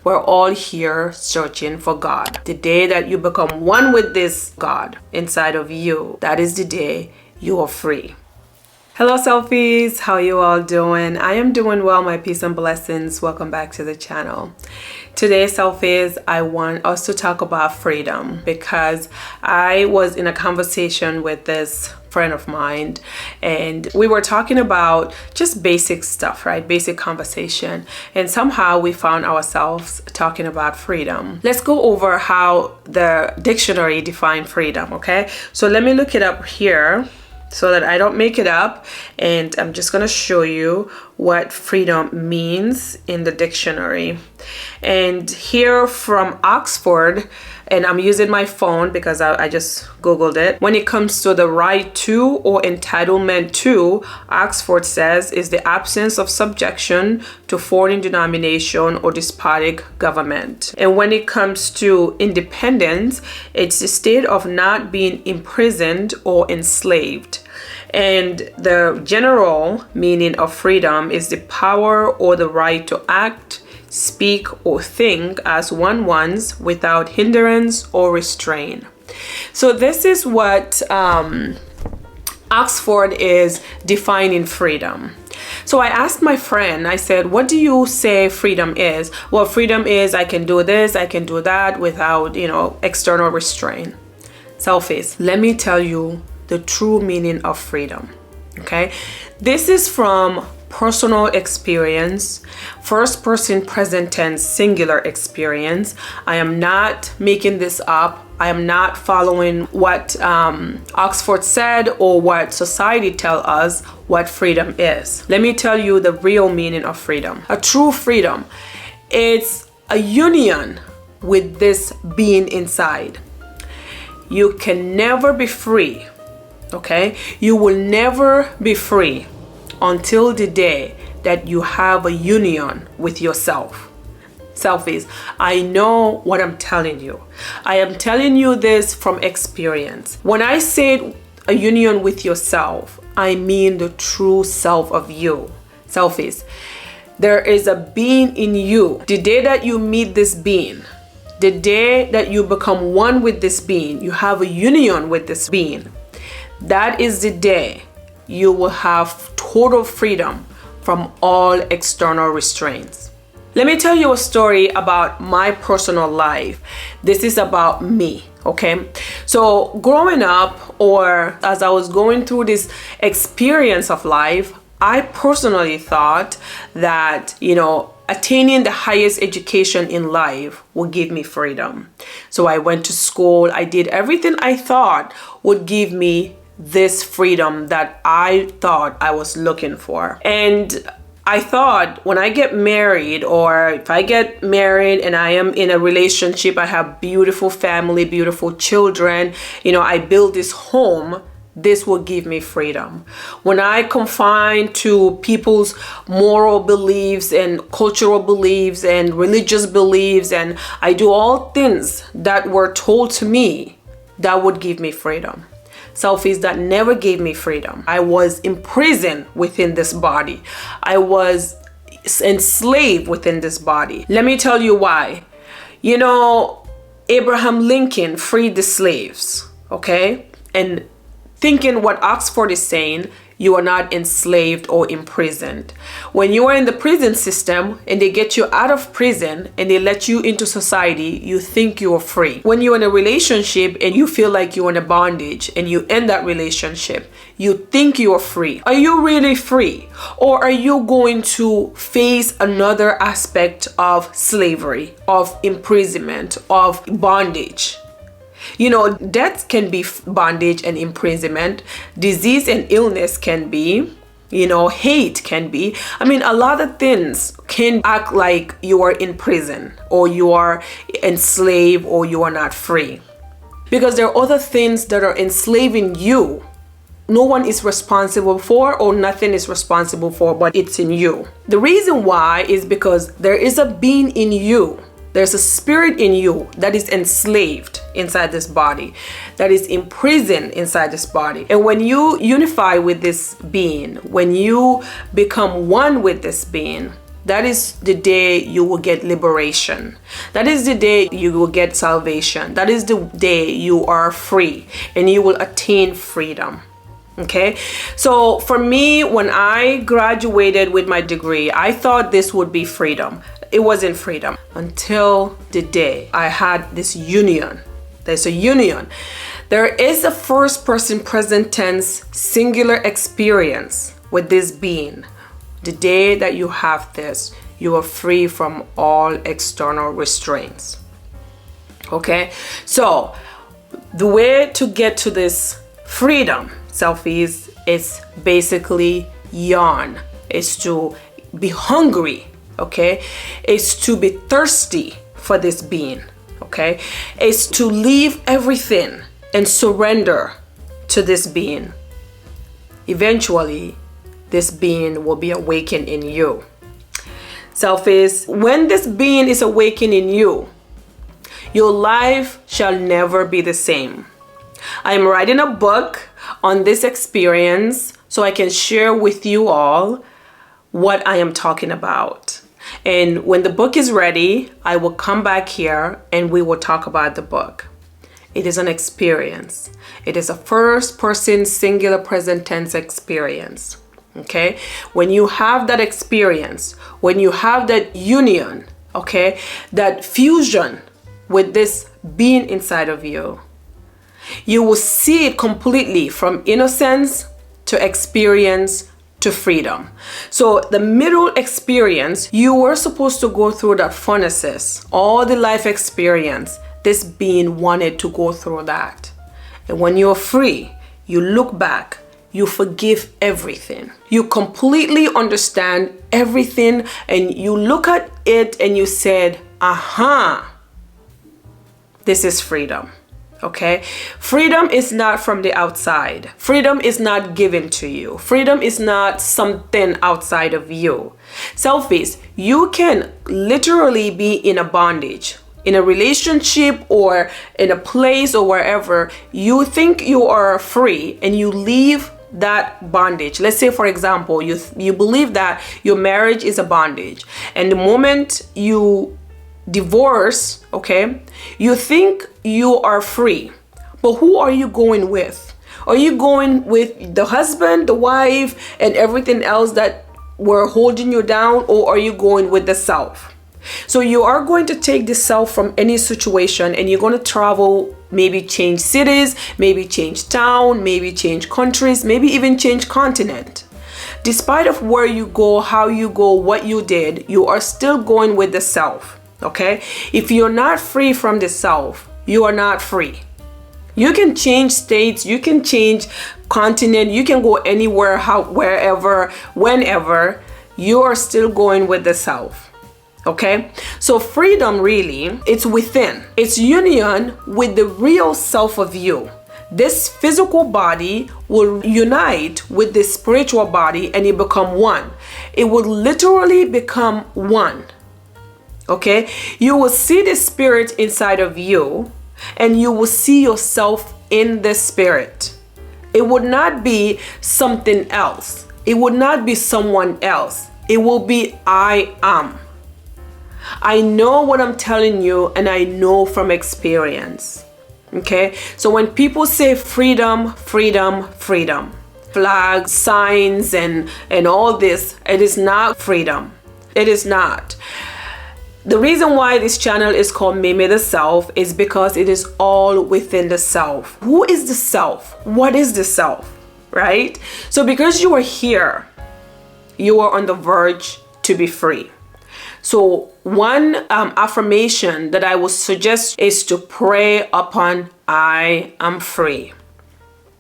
We're all here searching for God. The day that you become one with this God inside of you, that is the day you are free. Hello Selfies, how you all doing? I am doing well, my peace and blessings. Welcome back to the channel. Today Selfies, I want us to talk about freedom because I was in a conversation with this friend of mine and we were talking about just basic stuff, right? Basic conversation, and somehow we found ourselves talking about freedom. Let's go over how the dictionary defines freedom, okay? So let me look it up here so that I don't make it up, and I'm just gonna show you what freedom means in the dictionary. And here from Oxford, and I'm using my phone because I just googled it. When it comes to the right to or entitlement to, Oxford says is the absence of subjection to foreign denomination or despotic government. And when it comes to independence, it's the state of not being imprisoned or enslaved. And the general meaning of freedom is the power or the right to act, speak, or think as one wants without hindrance or restraint. So this is what Oxford is defining freedom. So I asked my friend, I said, what do you say freedom is? Well, freedom is I can do this, I can do that without, external restraint. Selfies, let me tell you the true meaning of freedom, okay? This is from personal experience, first person present tense singular experience. I am not making this up. I am not following what Oxford said or what society tells us what freedom is. Let me tell you the real meaning of freedom. A true freedom, it's a union with this being inside. You can never be free. Okay, you will never be free until the day that you have a union with yourself. Selfies, I know what I'm telling you. I am telling you this from experience. When I say a union with yourself, I mean the true self of you. Selfies, there is a being in you. The day that you meet this being, the day that you become one with this being, you have a union with this being. That is the day you will have total freedom from all external restraints. Let me tell you a story about my personal life. This is about me, okay? So growing up, or as I was going through this experience of life, I personally thought that, attaining the highest education in life would give me freedom. So I went to school, I did everything I thought would give me this freedom that I thought I was looking for. And I thought when I get married, or if I get married and I am in a relationship, I have beautiful family, beautiful children, I build this home, this will give me freedom. When I confine to people's moral beliefs and cultural beliefs and religious beliefs, and I do all things that were told to me, that would give me freedom. Selfies, that never gave me freedom. I was imprisoned within this body. I was enslaved within this body. Let me tell you why. Abraham Lincoln freed the slaves, okay? And thinking what Oxford is saying, you are not enslaved or imprisoned. When you are in the prison system and they get you out of prison and they let you into society, you think you are free. When you're in a relationship and you feel like you're in a bondage and you end that relationship, you think you are free. Are you really free? Or are you going to face another aspect of slavery, of imprisonment, of bondage? Death can be bondage and imprisonment. Disease and illness can be, hate can be. A lot of things can act like you are in prison or you are enslaved or you are not free. Because there are other things that are enslaving you. No one is responsible for, or nothing is responsible for, but it's in you. The reason why is because there is a being in you. There's a spirit in you that is enslaved inside this body, that is imprisoned inside this body. And when you unify with this being, when you become one with this being, that is the day you will get liberation. That is the day you will get salvation. That is the day you are free and you will attain freedom. Okay, so for me, when I graduated with my degree, I thought this would be freedom. It wasn't freedom until the day I had this union. There's a union. There is a first person present tense singular experience with this being. The day that you have this, you are free from all external restraints. Okay, so the way to get to this freedom, selfies, is basically yawn. Is to be hungry. Okay, is to be thirsty for this being. Okay, is to leave everything and surrender to this being. Eventually, this being will be awakened in you. Selfies, when this being is awakened in you, your life shall never be the same. I am writing a book on this experience so I can share with you all what I am talking about. And when the book is ready, I will come back here and we will talk about the book. It is an experience. It is a first person singular present tense experience. Okay? When you have that experience, when you have that union, okay, that fusion with this being inside of you, you will see it completely from innocence to experience to freedom. So the middle experience, you were supposed to go through that furnaces, all the life experience. This being wanted to go through that. And when you're free, you look back, you forgive everything. You completely understand everything and you look at it and you said, aha, this is freedom. Okay, freedom is not from the outside. Freedom is not given to you. Freedom is not something outside of you. Selfies, you can literally be in a bondage, in a relationship or in a place or wherever. You think you are free and you leave that bondage. Let's say, for example, you believe that your marriage is a bondage, and the moment you divorce, okay, you think you are free, but who are you going with? Are you going with the husband, the wife, and everything else that were holding you down, or are you going with the self? So you are going to take the self from any situation and you're going to travel, maybe change cities, maybe change town, maybe change countries, maybe even change continent. Despite of where you go, how you go, what you did, you are still going with the self. Okay, if you're not free from the self, you are not free. You can change states, you can change continent, you can go anywhere, wherever, whenever, you are still going with the self. Okay, so freedom really, it's within. It's union with the real self of you. This physical body will unite with the spiritual body and it become one. It will literally become one. Okay, you will see the spirit inside of you and you will see yourself in the spirit. It would not be something else. It would not be someone else. It will be I am. I know what I'm telling you and I know from experience. Okay, so when people say freedom, freedom, freedom, flags, signs, and all this, it is not freedom. It is not. The reason why this channel is called Meme the Self is because it is all within the self. Who is the self? What is the self? Right? So because you are here, you are on the verge to be free. So one affirmation that I would suggest is to pray upon I am free.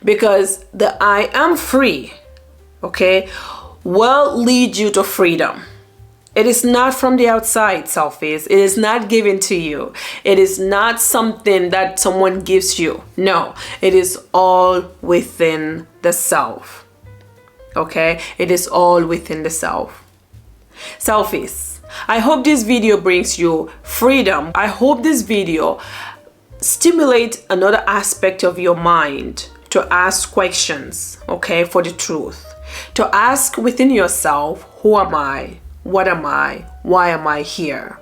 Because the I am free, okay, will lead you to freedom. It is not from the outside, selfies. It is not given to you. It is not something that someone gives you. No, it is all within the self. Okay, it is all within the self. Selfies, I hope this video brings you freedom. I hope this video stimulates another aspect of your mind to ask questions, okay, for the truth. To ask within yourself, who am I? What am I? Why am I here?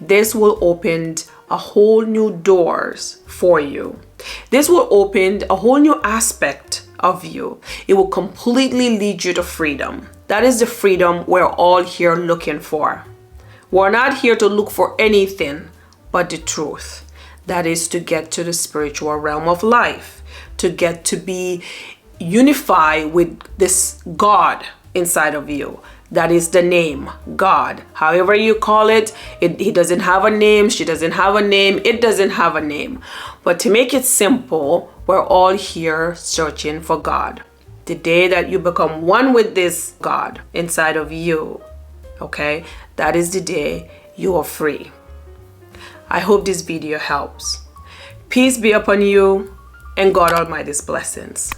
This will open a whole new doors for you. This will open a whole new aspect of you. It will completely lead you to freedom. That is the freedom we're all here looking for. We're not here to look for anything but the truth. That is to get to the spiritual realm of life, to get to be unified with this God inside of you. That is the name, God. However you call it, he doesn't have a name, she doesn't have a name, it doesn't have a name. But to make it simple, we're all here searching for God. The day that you become one with this God inside of you, okay, that is the day you are free. I hope this video helps. Peace be upon you and God Almighty's blessings.